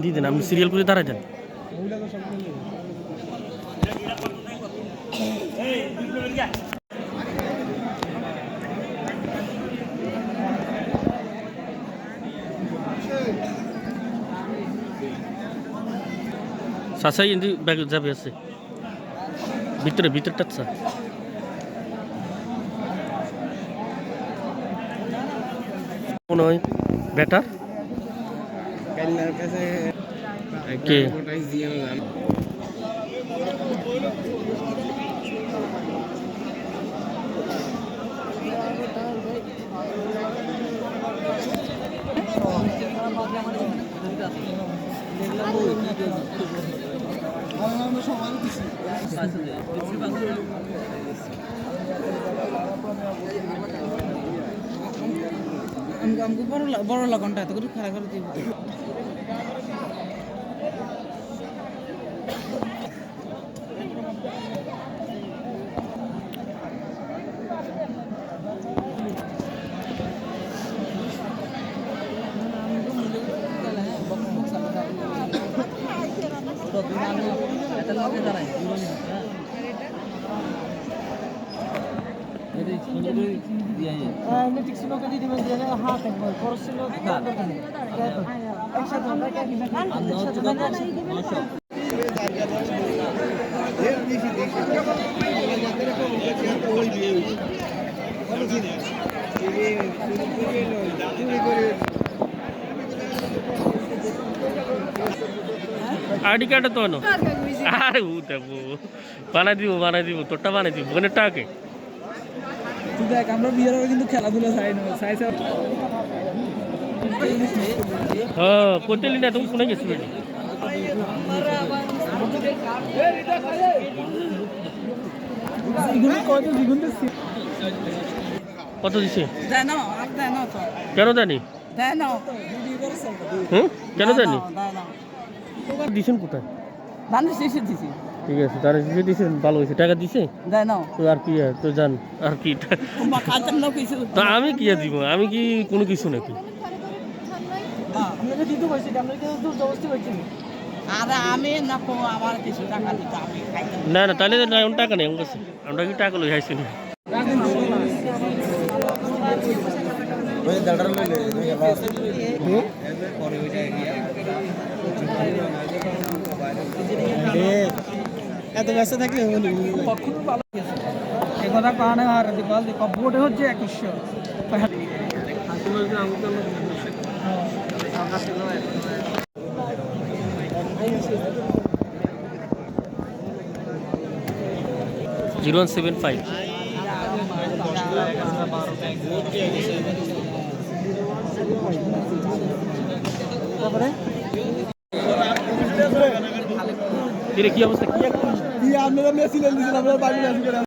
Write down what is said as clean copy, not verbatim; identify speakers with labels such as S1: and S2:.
S1: The then আপনি serial করে দাঁড়ায় দেন। সাসাই এন্দি ব্যাগ যাবে আছে ভিতরটা স্যার মনে হয় বেটার কে
S2: বড় লগনটা এত করে খেলা করে দিব আইডি কার্ড তো আনো আরে ও দেবো বানাই দিব তোরটা বানাই দিব ওখানে টাকে দেখ আমরা বিয়ের আগে কিন্তু খেলাধুলা চাইছে
S1: হ্যাঁ কোতেলি না তুমি শুনে গেছি কত দিছে কেন জানি কেন জানি দিছেন কোথায় ঠিক আছে তারা দিছে ভালো হয়েছে টাকা দিছে তো আর কি তো জান আর কি তো আমি কি দিব আমি কি কোনো কিছু নাকি না তাহলে টাকা নেই আমার কাছে আমরা কি টাকা লই হাইছি না
S2: এত ব্যস্ত থাকলে কথা কারণে আর বোর্ডে হচ্ছে 2100
S1: 0175 কি অবস্থা কি আপনারা মেসি দিয়েছিলেন আমরা বাড়ি